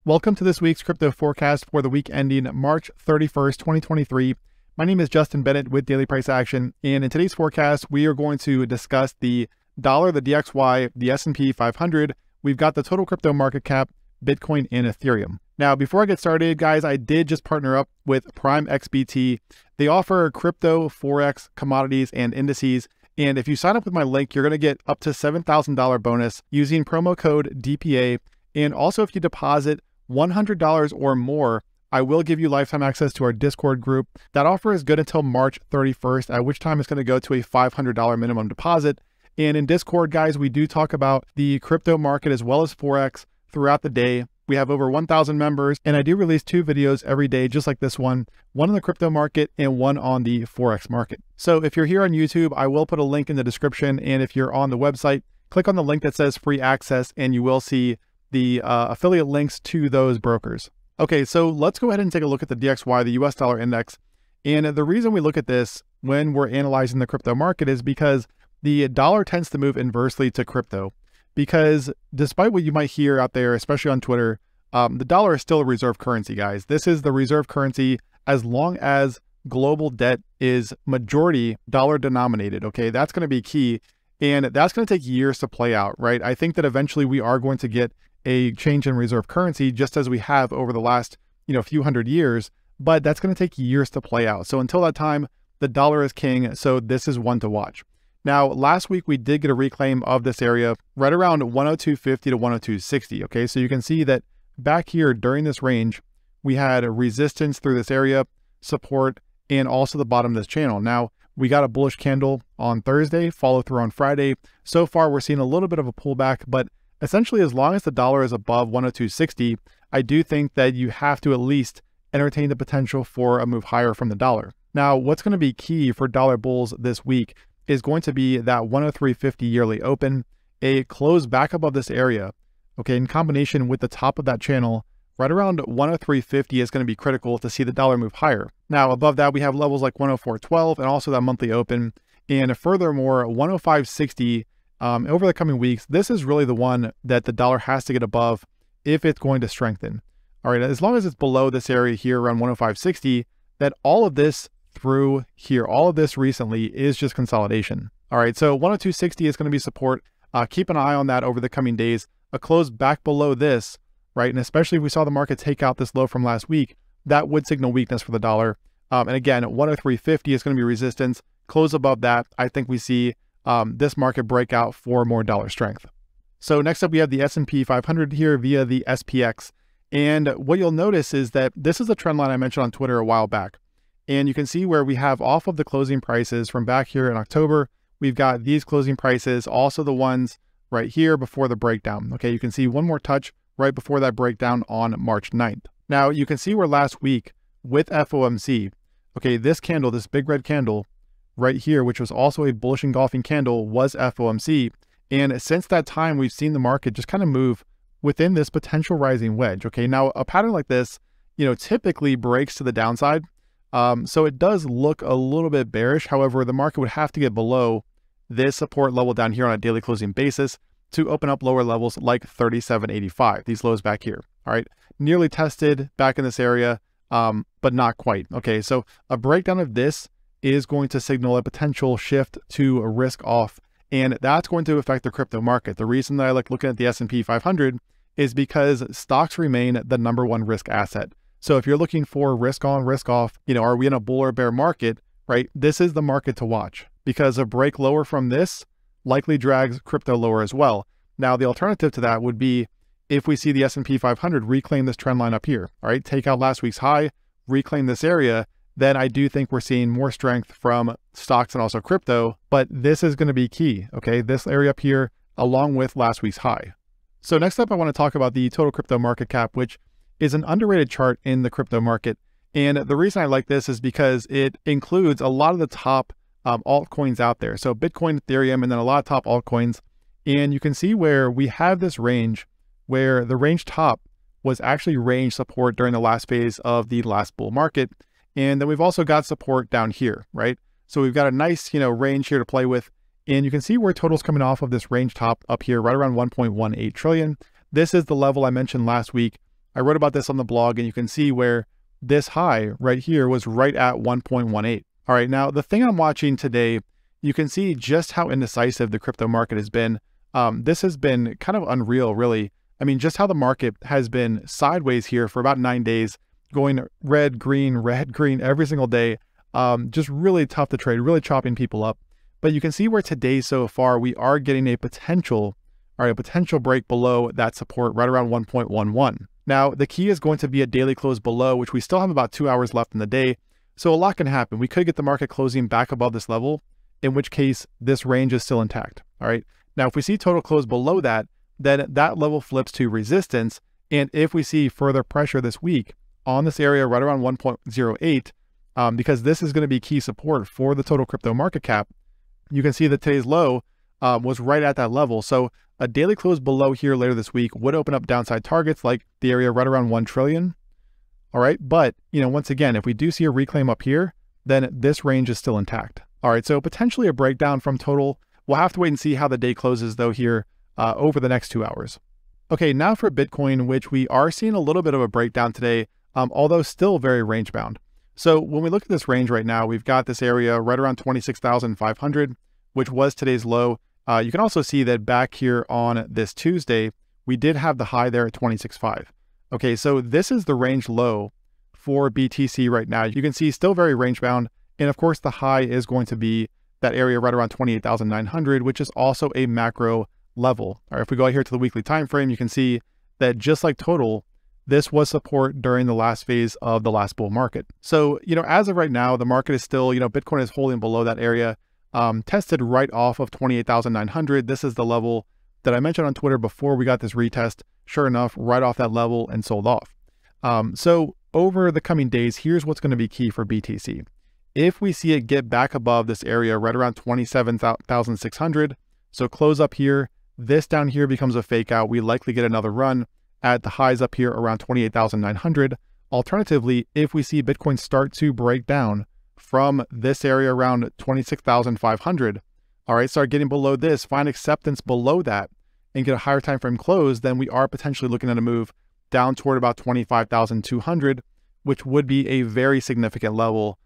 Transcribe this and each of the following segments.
Welcome to this week's crypto forecast for the week ending March 31st, 2023. My name is Justin Bennett with Daily Price Action, and in today's forecast, we are going to discuss the dollar, the DXY, the S&P 500. We've got the total crypto market cap, Bitcoin, and Ethereum. Now, before I get started, guys, I did just partner up with Prime XBT. They offer crypto, forex, commodities, and indices. And if you sign up with my link, you're going to get up to $7,000 bonus using promo code DPA. And also, if you deposit $100 or more, I will give you lifetime access to our Discord group. That offer is good until March 31st, at which time it's going to go to a $500 minimum deposit. And in Discord, guys, we do talk about the crypto market as well as Forex throughout the day. We have over 1,000 members, and I do release 2 videos every day, just like this one on the crypto market and one on the Forex market. So if you're here on YouTube, I will put a link in the description. And if you're on the website, click on the link that says free access, and you will see the affiliate links to those brokers. Okay, so let's go ahead and take a look at the DXY, the US dollar index. And the reason we look at this when we're analyzing the crypto market is because the dollar tends to move inversely to crypto. Because despite what you might hear out there, especially on Twitter, the dollar is still a reserve currency, guys. This is the reserve currency as long as global debt is majority dollar denominated, okay? That's going to be key. And that's going to take years to play out, right? I think that eventually we are going to get a change in reserve currency, just as we have over the last, few hundred years, but that's going to take years to play out. So until that time, the dollar is king. So this is one to watch. Now, last week, we did get a reclaim of this area right around 102.50 to 102.60. Okay, so you can see that back here during this range, we had a resistance through this area, support, and also the bottom of this channel. Now, we got a bullish candle on Thursday, follow through on Friday. So far, we're seeing a little bit of a pullback, but essentially, as long as the dollar is above 102.60, I do think that you have to at least entertain the potential for a move higher from the dollar. Now, what's going to be key for dollar bulls this week is going to be that 103.50 yearly open, a close back above this area, okay, in combination with the top of that channel, right around 103.50 is going to be critical to see the dollar move higher. Now, above that, we have levels like 104.12 and also that monthly open. And furthermore, 105.60 over the coming weeks, this is really the one that the dollar has to get above if it's going to strengthen. All right, as long as it's below this area here around 105.60, that all of this through here, all of this recently is just consolidation. All right, so 102.60 is going to be support. Keep an eye on that over the coming days. A close back below this, right, and especially if we saw the market take out this low from last week, that would signal weakness for the dollar. And again, 103.50 is going to be resistance. Close above that, I think we see this market breakout for more dollar strength. So next up, we have the S&P 500 here via the SPX. And what you'll notice is that this is a trend line I mentioned on Twitter a while back. And you can see where we have off of the closing prices from back here in October, we've got these closing prices, also the ones right here before the breakdown. Okay, you can see one more touch right before that breakdown on March 9th. Now you can see where last week with FOMC, okay, this candle, this big red candle right here, which was also a bullish engulfing candle, was FOMC. And since that time, we've seen the market just kind of move within this potential rising wedge. Okay, now a pattern like this, typically breaks to the downside. So it does look a little bit bearish. However, the market would have to get below this support level down here on a daily closing basis to open up lower levels like 37.85, these lows back here. All right, nearly tested back in this area, but not quite. Okay, so a breakdown of this is going to signal a potential shift to a risk off, and that's going to affect the crypto market. The reason that I like looking at the S&P 500 is because stocks remain the #1 risk asset. So if you're looking for risk on, risk off, are we in a bull or bear market, right? This is the market to watch, because a break lower from this likely drags crypto lower as well. Now, the alternative to that would be if we see the S&P 500 reclaim this trend line up here, all right, take out last week's high, reclaim this area, then I do think we're seeing more strength from stocks and also crypto, but this is going to be key, okay? This area up here, along with last week's high. So next up, I want to talk about the total crypto market cap, which is an underrated chart in the crypto market. And the reason I like this is because it includes a lot of the top altcoins out there. So Bitcoin, Ethereum, and then a lot of top altcoins. And you can see where we have this range where the range top was actually range support during the last phase of the last bull market. And then we've also got support down here, right? So we've got a nice, range here to play with. And you can see where total's coming off of this range top up here, right around 1.18 trillion. This is the level I mentioned last week I wrote about this on the blog, and you can see where this high right here was right at 1.18. All right, now the thing I'm watching today, you can see just how indecisive the crypto market has been. This has been kind of unreal, really. I mean, just how the market has been sideways here for about 9 days, going red, green every single day. Just really tough to trade, really chopping people up. But you can see where today so far, we are getting a potential break below that support right around 1.11. Now, the key is going to be a daily close below, which we still have about 2 hours left in the day. So a lot can happen. We could get the market closing back above this level, in which case this range is still intact. All right. Now, if we see total close below that, then that level flips to resistance. And if we see further pressure this week on this area right around 1.08, because this is going to be key support for the total crypto market cap, you can see that today's low was right at that level. So a daily close below here later this week would open up downside targets like the area right around 1 trillion. All right. But, once again, if we do see a reclaim up here, then this range is still intact. All right. So potentially a breakdown from total. We'll have to wait and see how the day closes though here over the next 2 hours. Okay. Now for Bitcoin, which we are seeing a little bit of a breakdown today, although still very range bound. So when we look at this range right now, we've got this area right around 26,500, which was today's low. You can also see that back here on this Tuesday, we did have the high there at 26.5. Okay, so this is the range low for BTC right now. You can see still very range bound. And of course, the high is going to be that area right around 28,900, which is also a macro level. All right, if we go out here to the weekly time frame, you can see that just like total, this was support during the last phase of the last bull market. So, as of right now, the market is still, Bitcoin is holding below that area. Tested right off of 28,900. This is the level that I mentioned on Twitter before we got this retest. Sure enough, right off that level and sold off. So over the coming days, here's what's going to be key for BTC. If we see it get back above this area right around 27,600, so close up here, this down here becomes a fake out. We likely get another run at the highs up here around 28,900. Alternatively, if we see Bitcoin start to break down from this area around 26,500, all right, start getting below this, find acceptance below that, and get a higher time frame close, then we are potentially looking at a move down toward about 25,200, which would be a very significant level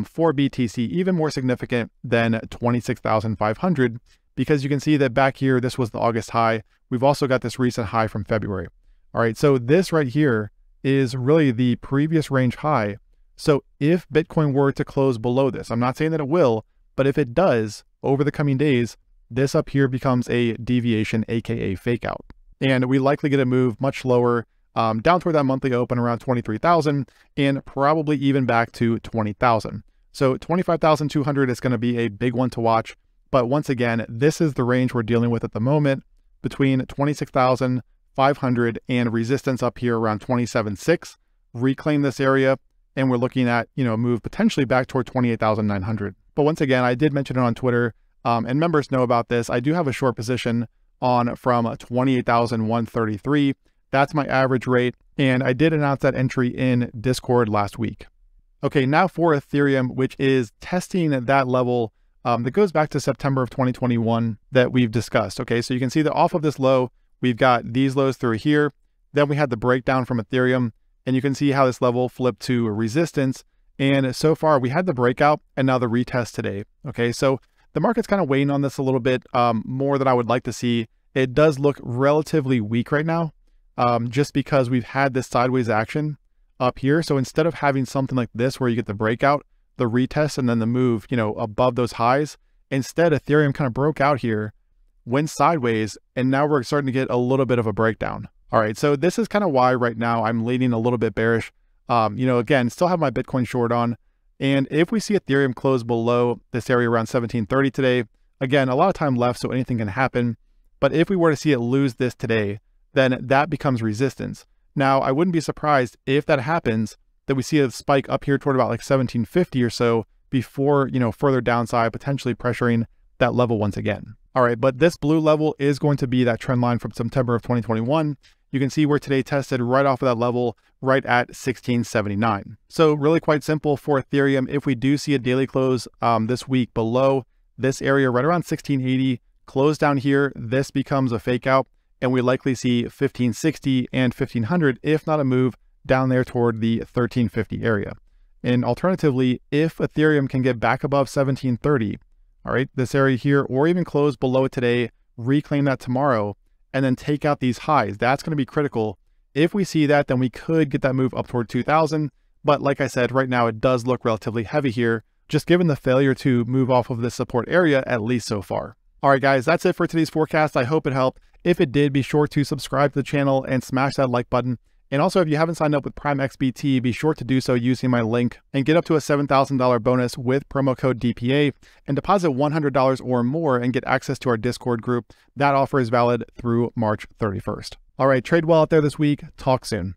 for BTC, even more significant than 26,500, because you can see that back here, this was the August high. We've also got this recent high from February. All right, so this right here is really the previous range high. So if Bitcoin were to close below this, I'm not saying that it will, but if it does over the coming days, this up here becomes a deviation, aka fake out. And we likely get a move much lower down toward that monthly open around 23,000 and probably even back to 20,000. So 25,200 is going to be a big one to watch. But once again, this is the range we're dealing with at the moment between 26,500 and resistance up here around 27.6. Reclaim this area, and we're looking at, a move potentially back toward 28,900. But once again, I did mention it on Twitter, and members know about this. I do have a short position on from 28,133. That's my average rate, and I did announce that entry in Discord last week. Okay, now for Ethereum, which is testing that level that goes back to September of 2021 that we've discussed. Okay, so you can see that off of this low, we've got these lows through here. Then we had the breakdown from Ethereum, and you can see how this level flipped to resistance. And so far we had the breakout and now the retest today. Okay, so the market's kind of weighing on this a little bit more than I would like to see. It does look relatively weak right now, just because we've had this sideways action up here. So instead of having something like this where you get the breakout, the retest, and then the move, above those highs, instead Ethereum kind of broke out here, went sideways, and now we're starting to get a little bit of a breakdown. All right, so this is kind of why right now I'm leaning a little bit bearish. Again, still have my Bitcoin short on. And if we see Ethereum close below this area around 1730 today, again, a lot of time left, so anything can happen. But if we were to see it lose this today, then that becomes resistance. Now, I wouldn't be surprised if that happens, that we see a spike up here toward about like 1750 or so before, further downside, potentially pressuring that level once again. All right, but this blue level is going to be that trend line from September of 2021. You can see where today tested right off of that level, right at 1679. So really quite simple for Ethereum. If we do see a daily close this week below this area, right around 1680, close down here, this becomes a fake out. and we likely see 1560 and 1500, if not a move down there toward the 1350 area. And alternatively, if Ethereum can get back above 1730, all right, this area here, or even close below it today, reclaim that tomorrow, and then take out these highs, that's going to be critical. If we see that, then we could get that move up toward 2000. But like I said, right now it does look relatively heavy here, just given the failure to move off of this support area, at least so far. All right, guys, that's it for today's forecast. I hope it helped. If it did, be sure to subscribe to the channel and smash that like button. And also, if you haven't signed up with Prime XBT, be sure to do so using my link and get up to a $7,000 bonus with promo code DPA and deposit $100 or more and get access to our Discord group. That offer is valid through March 31st. All right, trade well out there this week. Talk soon.